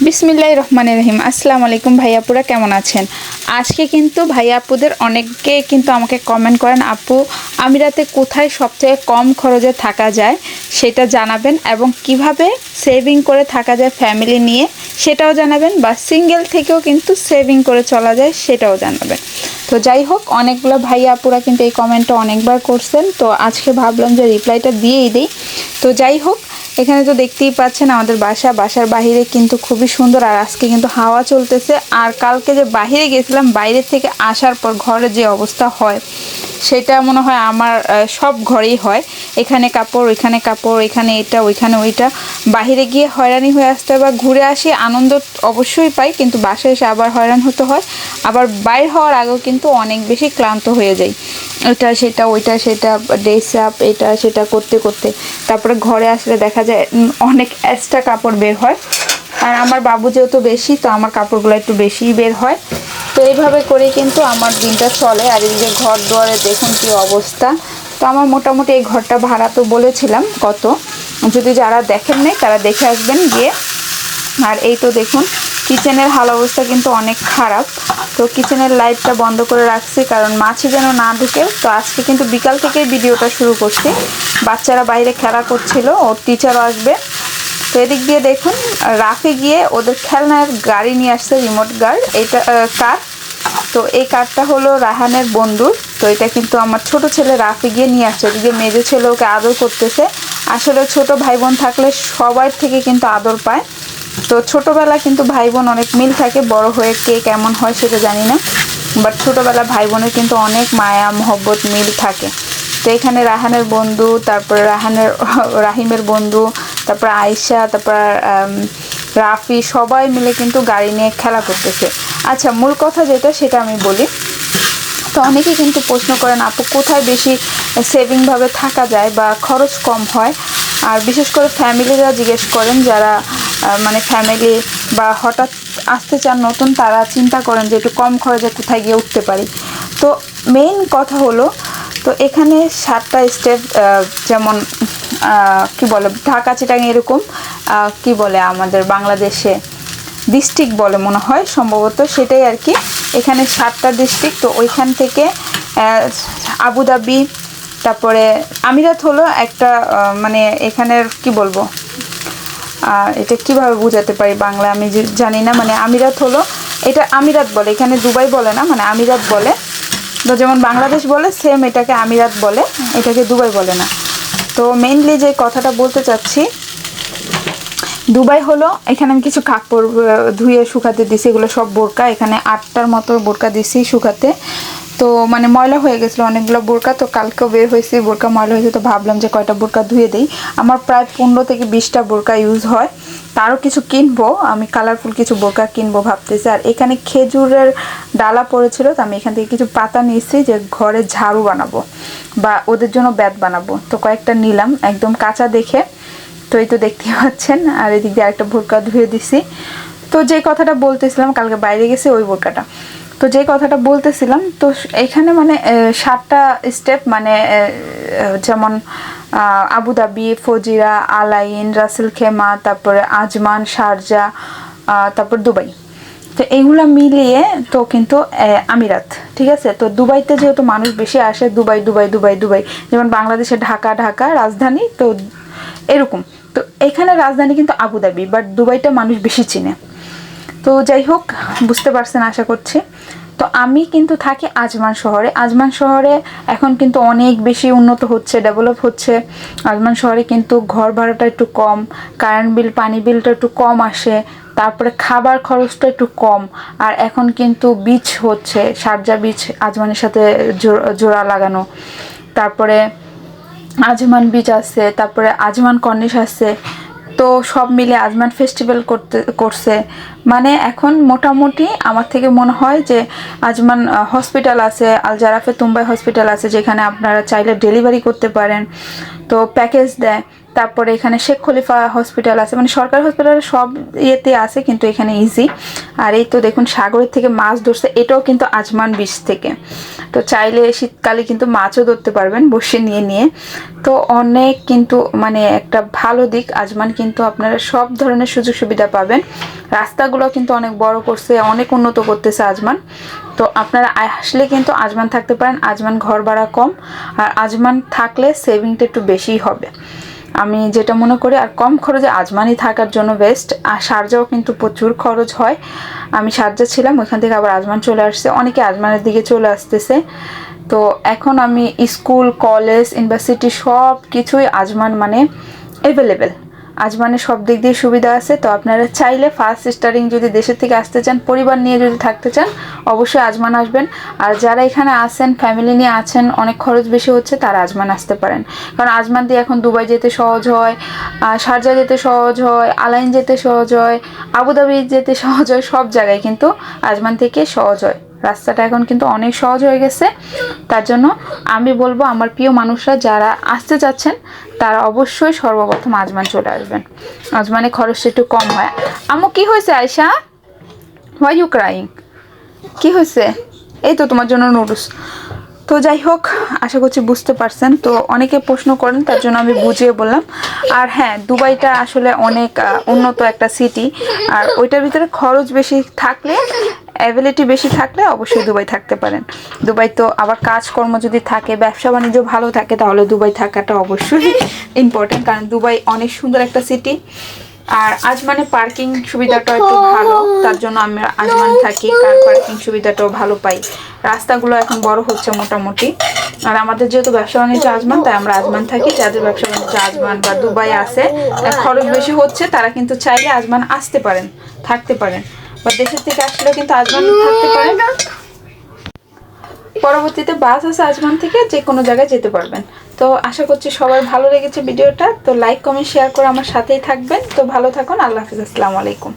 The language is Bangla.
বিসমিল্লাহির রহমানির রহিম। আসসালামু আলাইকুম ভাইয়াপুরা, কেমন আছেন? আজকে কিন্তু ভাইয়াপুদের অনেকে কিন্তু আমাকে কমেন্ট করেন, আপু আমিরাতে কোথায় সবচেয়ে কম খরচে থাকা যায় সেটা জানাবেন, এবং কিভাবে সেভিং করে থাকা যায় ফ্যামিলি নিয়ে সেটাও জানাবেন, বা সিঙ্গেল থেকেও কিন্তু সেভিং করে চলা যায় সেটাও জানাবেন। তো যাই হোক, অনেকগুলো ভাইয়া আপুরা কিন্তু এই কমেন্টটা অনেকবার করছেন, তো আজকে ভাবলাম যে রিপ্লাইটা দিয়েই দিই। তো যাই হোক, এখানে তো দেখতেই পাচ্ছেন আমাদের বাসার বাহিরে কিন্তু খুবই সুন্দর, আর আজকে কিন্তু হাওয়া চলতেছে। আর কালকে যে বাহিরে গেছিলাম, বাইরে থেকে আসার পর ঘরে যে অবস্থা হয় সেটা মনে হয় আমার সব ঘরেই হয়। এখানে কাপড়, ওইখানে কাপড়, এখানে এটা, ওইখানে ওইটা। বাহিরে গিয়ে হয়রানি হয়ে আসতে হয়, বা ঘুরে আসি আনন্দ অবশ্যই পাই, কিন্তু বাসায় এসে আবার হয়রান হতে হয়। আবার বাইর হওয়ার আগেও কিন্তু অনেক বেশি ক্লান্ত হয়ে যাই, এটা সেটা ওইটা সেটা, ড্রেস আপ এটা সেটা করতে করতে। তারপরে ঘরে আসলে দেখা যায় অনেক এক্সট্রা কাপড় বের হয়, আর আমার বাবু যেহেতু বেশি, তো আমার কাপড়গুলো একটু বেশিই বের হয়। তো এইভাবে করে কিন্তু আমার দিনটা চলে। আর এই যে ঘর দুয়ারে দেখুন কি অবস্থা। তো আমার মোটামুটি এই ঘরটা ভাড়া তো বলেছিলাম কত, যদি যারা দেখেন নাই তারা দেখে আসবেন গিয়ে। আর এই তো দেখুন কিচেনের হাল অবস্থা কিন্তু অনেক খারাপ। তো কিচেনের লাইটটা বন্ধ করে রাখছি কারণ মাছি যেন না ঢুকে। তো আজকে কিন্তু বিকাল থেকে ভিডিওটা শুরু করছি, বাচ্চারা বাইরে খেলা করছিল, ওর টিচারও আসবে। তো এদিক দিয়ে দেখুন রাফে গিয়ে ওদের খেলনার গাড়ি নিয়ে আসছে, রিমোট কার, এইটা কার। তো এই কারটা হলো রাহানের বন্ধুর। তো এটা কিন্তু আমার ছোট ছেলে রাফে গিয়ে নিয়ে আসছে। এদিকে মেজো ছেলে ওকে আদর করতেছে। আসলে ছোট ভাই বোন থাকলে সবার থেকে কিন্তু আদর পায়। তো ছোটোবেলা কিন্তু ভাই বোন অনেক মিল থাকে, বড় হয়ে কে কেমন হয় সেটা জানি না, বাট ছোটোবেলা ভাই বোনের কিন্তু অনেক মায়া মহব্বত মিল থাকে। তো এখানে রাহানের বন্ধু, তারপরে রাহিমের বন্ধু, তারপর আয়েশা, তারপর রাফি, সবাই মিলে কিন্তু গাড়ি নিয়ে খেলা করতেছে। আচ্ছা, মূল কথা যেটা সেটা আমি বলি। তো অনেকে কিন্তু প্রশ্ন করেন, আপু কোথায় বেশি সেভিংভাবে থাকা যায় বা খরচ কম হয়। আর বিশেষ করে ফ্যামিলিরা জিজ্ঞেস করেন, যারা মানে ফ্যামিলি বা হঠাৎ আসতে চান নতুন, তারা চিন্তা করেন যে একটু কম খরচে কোথায় গিয়ে উঠতে পারি। তো মেইন কথা হলো, তো এখানে 7টা স্টেপ, যেমন কি বলে ঢাকা চিটাং এরকম, কি বলে আমাদের বাংলাদেশে ডিস্ট্রিক্ট বলে মনে হয় সম্ভবত, সেটাই আর কি। এখানে 7টা ডিস্ট্রিক্ট। তো ওইখান থেকে আবুধাবি, তারপরে আমিরাত হলো একটা, মানে এখানের কি বলবো, এটা কিভাবে বোঝাতে পারি বাংলা আমি জানি না। মানে আমিরাত হলো, এটা আমিরাত বলে, এখানে দুবাই বলে না, মানে আমিরাত বলে। তো যেমন বাংলাদেশ বলে সেম এটাকে আমিরাত বলে, এটাকে দুবাই বলে না। তো মেইনলি যে কথাটা বলতে চাচ্ছি, দুবাই হলো, এখানে আমি কিছু কাপড় ধুয়ে শুকাতে দিছি, এগুলো সব বোরকা, এখানে 8টার মতো বোরকা দিছি শুকাতে। তো মানে ময়লা হয়ে গেছিলো অনেকগুলো বোরকা, তো কালকেও বের হয়েছে বোরকা ময়লা হয়েছে, তো ভাবলাম যে কয়টা বোরকা ধুয়ে দিই। আমার প্রায় 15 থেকে 20টা বোরকা ইউজ হয়। তারও কিছু কিনবো, আমি কালারফুল কিছু বোরকা কিনবো ভাবতেছি। আর এখানে খেজুরের ডালা পড়েছিল, তো আমি এখান থেকে কিছু পাতা নিয়েছি যে ঘরে ঝাড়ু বানাবো বা ওদের জন্য ব্যাট বানাবো। তো কয়েকটা নিলাম একদম কাঁচা দেখে। তো এই তো দেখতে পাচ্ছেন। আর এদিক দিয়ে আরেকটা বোরকা ধুয়ে দিছি। তো যে কথাটা বলতেছিলাম, কালকে বাইরে গেছে ওই বোরকাটা, তো যে কথাটা বলতেছিলাম, তো এখানে মানে 7টা স্টেপ, মানে যেমন আবুধাবি, ফজিরা, আলাইন, রাসেল খেমা, তারপরে আজমান, শারজা, তারপর দুবাই। তো এইগুলো মিলিয়ে তো কিন্তু আমিরাত, ঠিক আছে। তো দুবাইতে যেহেতু মানুষ বেশি আসে, দুবাই দুবাই দুবাই দুবাই, যেমন বাংলাদেশে ঢাকা ঢাকা রাজধানী, তো এরকম। তো এখানে রাজধানী কিন্তু আবুধাবি, বাট দুবাইটা মানুষ বেশি চিনে। তো যাই হোক, বুঝতে পারছেন আশা করছি। তো আমি কিন্তু থাকি আজমান শহরে। আজমান শহরে এখন কিন্তু অনেক বেশি উন্নত হচ্ছে, ডেভেলপ হচ্ছে। আজমান শহরে কিন্তু ঘর ভাড়াটা একটু কম, কারেন্ট বিল, পানি বিলটা একটু কম আসে, তারপরে খাবার খরচটা একটু কম। আর এখন কিন্তু বিচ হচ্ছে, শারজা বিচ আজমানের সাথে জোড়া লাগানো। তারপরে আজমান বিচ আছে, তারপরে আজমান কর্নিশ আছে। তো সব মিলে আজমান ফেস্টিভ্যাল করছে। মানে এখন মোটামুটি আমার থেকে মনে হয় যে আজমান হসপিটাল আছে, আল জারাফে তুম্বাই হসপিটাল আছে, যেখানে আপনারা চাইলে ডেলিভারি করতে পারেন, তো প্যাকেজ দেয়। তারপরে এখানে শেখ খলিফা হসপিটাল আছে, মানে সরকারি হসপিটাল সব ইয়েতে আছে, কিন্তু এখানে ইজি। আর এই তো দেখুন সাগরের থেকে মাছ ধরছে, এটাও কিন্তু আজমান বিচ থেকে। তো চাইলে শীতকালে কিন্তু মাছও ধরতে পারবেন বসে নিয়ে নিয়ে। তো অনেক কিন্তু মানে একটা ভালো দিক, আজমান কিন্তু আপনারা সব ধরনের সুযোগ সুবিধা পাবেন। রাস্তাগুলো কিন্তু অনেক বড় করছে, অনেক উন্নত করতেছে আজমান। তো আপনারা আসলে কিন্তু আজমান থাকতে পারেন। আজমান ঘর ভাড়া কম, আর আজমান থাকলে সেভিংটা একটু বেশিই হবে আমি যেটা মনে করি। আর কম খরচে আজমানই থাকার জন্য বেস্ট। আর শারজাও কিন্তু প্রচুর খরচ হয়। আমি শারজা ছিলাম, ওইখান থেকে আবার আজমান চলে আসছে, অনেকে আজমানের দিকে চলে আসতেছে। তো এখন আমি স্কুল, কলেজ, ইউনিভার্সিটি সব কিছুই আজমান মানে অ্যাভেলেবেল। আজমানের সব দিক দিয়ে সুবিধা আছে। তো আপনারা চাইলে ফার্স্ট স্টার্টিং যদি দেশের থেকে আসতে চান, পরিবার নিয়ে যদি থাকতে চান, অবশ্যই আজমান আসবেন। আর যারা এখানে আছেন ফ্যামিলি নিয়ে আছেন, অনেক খরচ বেশি হচ্ছে, তারা আজমান আসতে পারেন। কারণ আজমান দিয়ে এখন দুবাই যেতে সহজ হয়, শারজা যেতে সহজ হয়, আলাইন যেতে সহজ হয়, আবুধাবি যেতে সহজ হয়, সব জায়গায় কিন্তু আজমান থেকে সহজ হয়। রাস্তাটা এখন কিন্তু অনেক সহজ হয়ে গেছে। তার জন্য আমি বলবো আমার প্রিয় মানুষরা যারা আসতে চাচ্ছেন তারা অবশ্যই সর্বপ্রথম আজমান চলে আসবেন। আজমানে খরচটা একটু কম হয়। আম্মু কি হয়েছে আয়শা? Why you crying? কি হয়েছে? এই তো তোমার জন্য নুডলস। তো যাই হোক, আশা করছি বুঝতে পারছেন। তো অনেকে প্রশ্ন করেন, তার জন্য আমি বুঝিয়ে বললাম। আর হ্যাঁ, দুবাইটা আসলে অনেক উন্নত একটা সিটি। আর ওইটার ভিতরে খরচ বেশি থাকলে, অ্যাবিলিটি বেশি থাকলে অবশ্যই দুবাই থাকতে পারেন। দুবাই তো আবার কাজকর্ম যদি থাকে, ব্যবসা বাণিজ্য ভালো থাকে, তাহলে দুবাই থাকাটা অবশ্যই ইম্পর্টেন্ট। কারণ দুবাই অনেক সুন্দর একটা সিটি। আর আজমানে পার্কিং সুবিধাটা একটু ভালো, তার জন্য আমি আজমান থাকি। কার পার্কিং সুবিধাটাও ভালো পাই। রাস্তাগুলো এখন বড় হচ্ছে মোটামুটি। আর আমাদের যেহেতু ব্যবসা বাণিজ্য আজমান, তাই আমরা আজমান থাকি। যাদের ব্যবসা বাণিজ্য আজমান বা দুবাই আছে, খরচ বেশি হচ্ছে, তারা কিন্তু চাইলে আজমান আসতে পারেন, থাকতে পারেন। বা দেশের থেকে আসলেও কিন্তু আজমান থাকতে পারেন। পরবর্তীতে বাস আছে আজমান থেকে, যে কোনো জায়গায় যেতে পারবেন। তো আশা করছি সবার ভালো লেগেছে ভিডিওটা। তো লাইক, কমেন্ট, শেয়ার করে আমার সাথেই থাকবেন। তো ভালো থাকুন। আল্লাহ হাফিজ। আসসালামু আলাইকুম।